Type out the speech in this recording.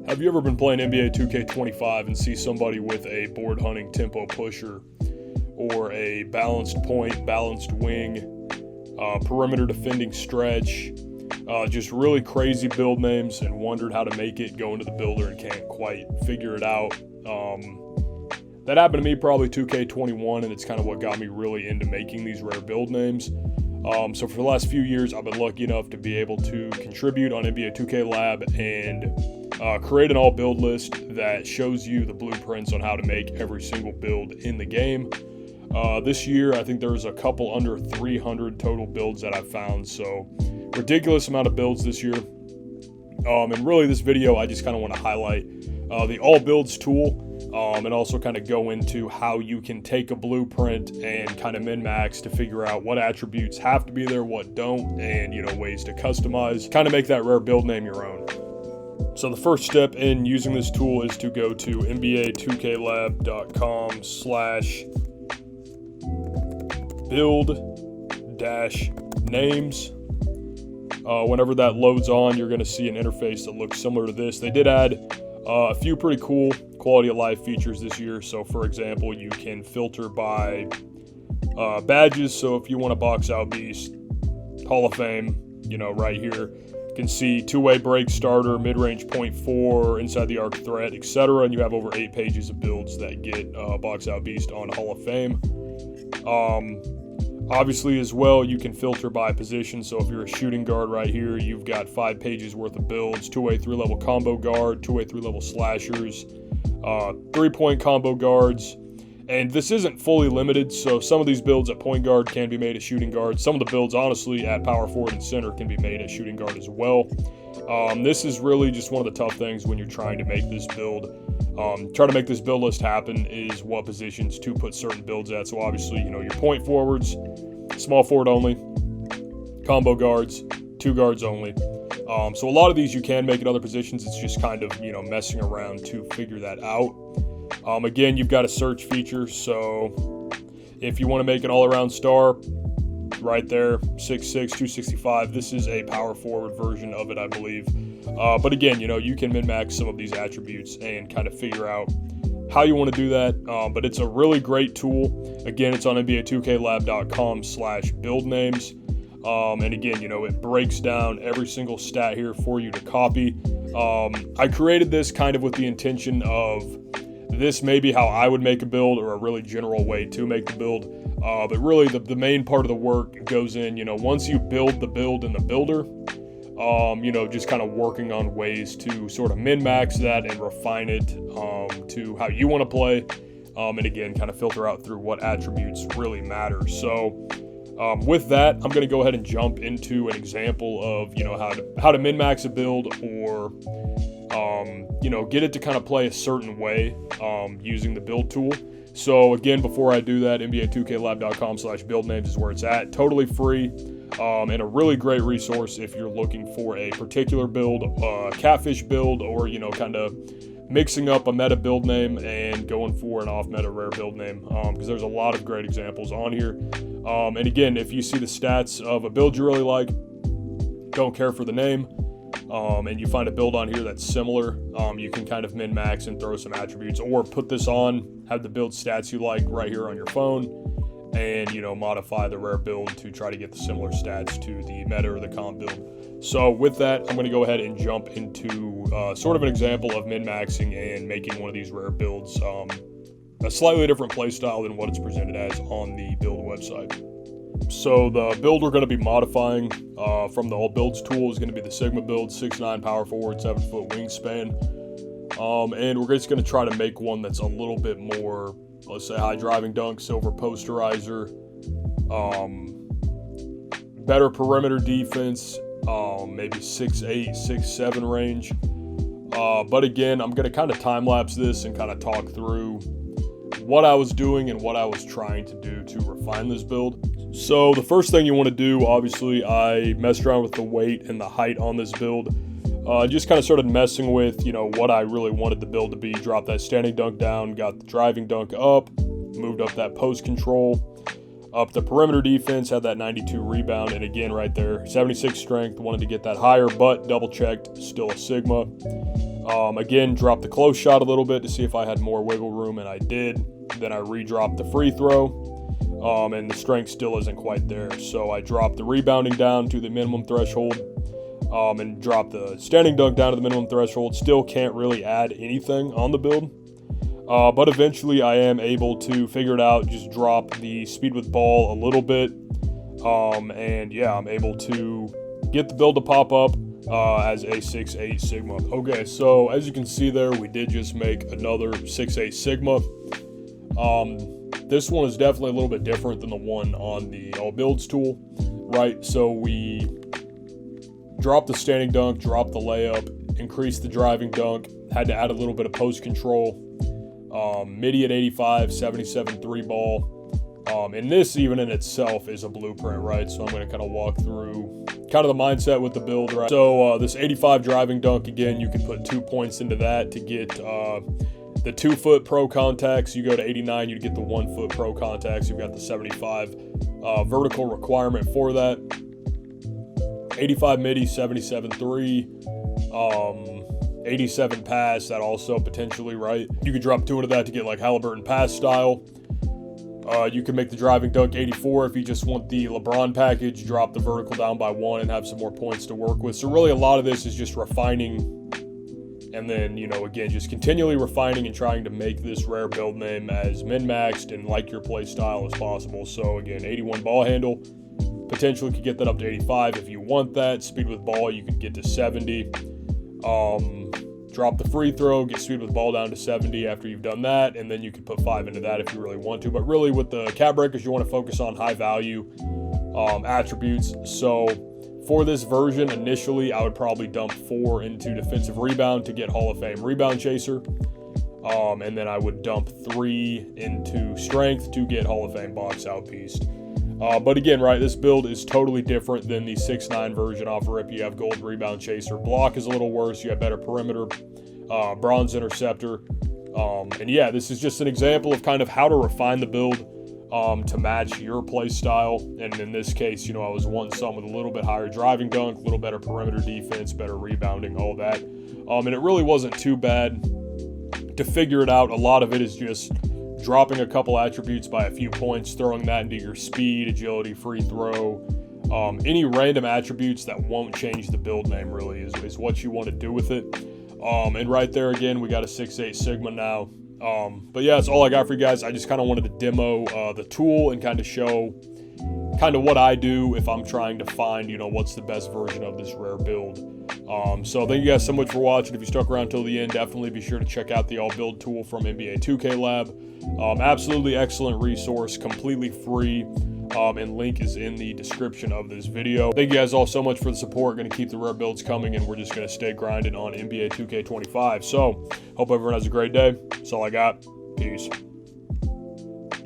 Have you ever been playing NBA 2K25 and see somebody with a board hunting tempo pusher or a balanced point, balanced wing, perimeter defending stretch, just really crazy build names, and wondered how to make it, go into the builder and can't quite figure it out? That happened to me probably 2K21, and it's kind of what got me really into making these rare build names. So for the last few years, I've been lucky enough to be able to contribute on NBA 2K Lab and create an all build list that shows you the blueprints on how to make every single build in the game. This year, I think there's a couple under 300 total builds that I've found, so ridiculous amount of builds this year. And really this video, I just kind of want to highlight the all builds tool, and also kind of go into how you can take a blueprint and kind of min-max to figure out what attributes have to be there, what don't, and ways to customize, kind of make that rare build name your own. So the first step in using this tool is to go to NBA2KLab.com/build-names. Whenever that loads on, you're going to see an interface that looks similar to this. They did add a few pretty cool quality of life features this year. So for example, you can filter by badges. So if you want to box out Beast, Hall of Fame, right here, you can see two-way break starter, mid-range .4, inside the arc threat, etc. And you have over 8 pages of builds that get box out Beast on Hall of Fame. Obviously as well, you can filter by position. So if you're a shooting guard right here, you've got 5 pages worth of builds: 2-way 3-level combo guard, 2-way 3-level slashers, 3-point combo guards. And this isn't fully limited, so some of these builds at point guard can be made as shooting guard. Some of the builds, honestly, at power forward and center can be made as shooting guard as well. This is really just one of the tough things when you're trying to make this build. Try to make this build list happen is what positions to put certain builds at. So obviously, your point forwards, small forward only, combo guards, 2 guards only. So a lot of these you can make at other positions. It's just kind of, messing around to figure that out. Again, you've got a search feature. So if you want to make an all-around star, right there, 6'6", 265. This is a power forward version of it, I believe. But again, you can min-max some of these attributes and kind of figure out how you want to do that. But it's a really great tool. Again, it's on NBA2KLab.com/build-names. And again, it breaks down every single stat here for you to copy. I created this kind of with the intention of this may be how I would make a build, or a really general way to make the build. But really the main part of the work goes in, once you build the build in the builder, just kind of working on ways to sort of min-max that and refine it to how you want to play. And again, kind of filter out through what attributes really matter. So with that, I'm going to go ahead and jump into an example of, how to min-max a build, or get it to kind of play a certain way using the build tool. So again, before I do that, NBA2KLab.com/build-names is where it's at. Totally free, and a really great resource if you're looking for a particular build, Catfish build, or, kind of mixing up a meta build name and going for an off-meta rare build name, because there's a lot of great examples on here. And again, if you see the stats of a build you really like, don't care for the name, and you find a build on here that's similar, you can kind of min-max and throw some attributes, or put this on, have the build stats you like right here on your phone, and modify the rare build to try to get the similar stats to the meta or the comp build. So with that, I'm going to go ahead and jump into sort of an example of min-maxing and making one of these rare builds a slightly different playstyle than what it's presented as on the build website. So the build we're going to be modifying from the all builds tool is going to be the Sigma build, 6'9" power forward, 7-foot wingspan. And we're just going to try to make one that's a little bit more, let's say, high driving dunk, silver posterizer, better perimeter defense, maybe 6'8", 6'7" range. But again, I'm going to kind of time lapse this and kind of talk through what I was doing and what I was trying to do to refine this build. So the first thing you want to do, obviously, I messed around with the weight and the height on this build. Just kind of started messing with, what I really wanted the build to be. Dropped that standing dunk down, got the driving dunk up, moved up that post control, up the perimeter defense, had that 92 rebound, and again right there, 76 strength, wanted to get that higher, but double checked, still a Sigma. Again, dropped the close shot a little bit to see if I had more wiggle room, and I did. Then I re-dropped the free throw, and the strength still isn't quite there. So I dropped the rebounding down to the minimum threshold, and dropped the standing dunk down to the minimum threshold. Still can't really add anything on the build. But eventually I am able to figure it out, just drop the speed with ball a little bit. And yeah, I'm able to get the build to pop up as a 6'8 Sigma. Okay, so as you can see there, we did just make another 6'8 Sigma. This one is definitely a little bit different than the one on the all builds tool, right? So we dropped the standing dunk, dropped the layup, increased the driving dunk, had to add a little bit of post control. MIDI at 85, 77 3 ball. And this even in itself is a blueprint, right? So I'm going to kind of walk through kind of the mindset with the build, right? So this 85 driving dunk, again, you can put 2 points into that to get the 2 foot pro contacts. You go to 89, you get the 1 foot pro contacts. You've got the 75 vertical requirement for that. 85 MIDI, 77 3. 87 pass, that also potentially, right? You could drop 2 into that to get like Halliburton pass style. You can make the driving dunk 84 if you just want the LeBron package, drop the vertical down by 1 and have some more points to work with. So really a lot of this is just refining, and then, you know, again, just continually refining and trying to make this rare build name as min-maxed and like your play style as possible. So again, 81 ball handle, potentially could get that up to 85 if you want that. Speed with ball, you could get to 70. Drop the free throw, get speed with ball down to 70 after you've done that, and then you could put 5 into that if you really want to. But really with the cap breakers, you want to focus on high value attributes. So for this version, initially I would probably dump 4 into defensive rebound to get Hall of Fame rebound chaser. And then I would dump 3 into strength to get Hall of Fame box out beast. But again, right, this build is totally different than the 6'9 version off RIP. You have gold rebound chaser. Block is a little worse. You have better perimeter, bronze interceptor. And yeah, this is just an example of kind of how to refine the build to match your play style. And in this case, you know, I was wanting some with a little bit higher driving dunk, a little better perimeter defense, better rebounding, all that. And it really wasn't too bad to figure it out. A lot of it is just dropping a couple attributes by a few points, throwing that into your speed, agility, free throw, any random attributes that won't change the build name really is what you want to do with it. And right there again, we got a 6'8 Sigma now. But yeah, that's all I got for you guys. I just kind of wanted to demo the tool and kind of show kind of what I do if I'm trying to find, you know, what's the best version of this rare build. So thank you guys so much for watching. If you stuck around till the end, definitely be sure to check out the all build tool from NBA 2K Lab. Absolutely excellent resource, completely free, and link is in the description of this video. Thank you guys all so much for the support. Going to keep the rare builds coming, and we're just going to stay grinding on NBA 2K25. So hope everyone has a great day. That's all I got. Peace.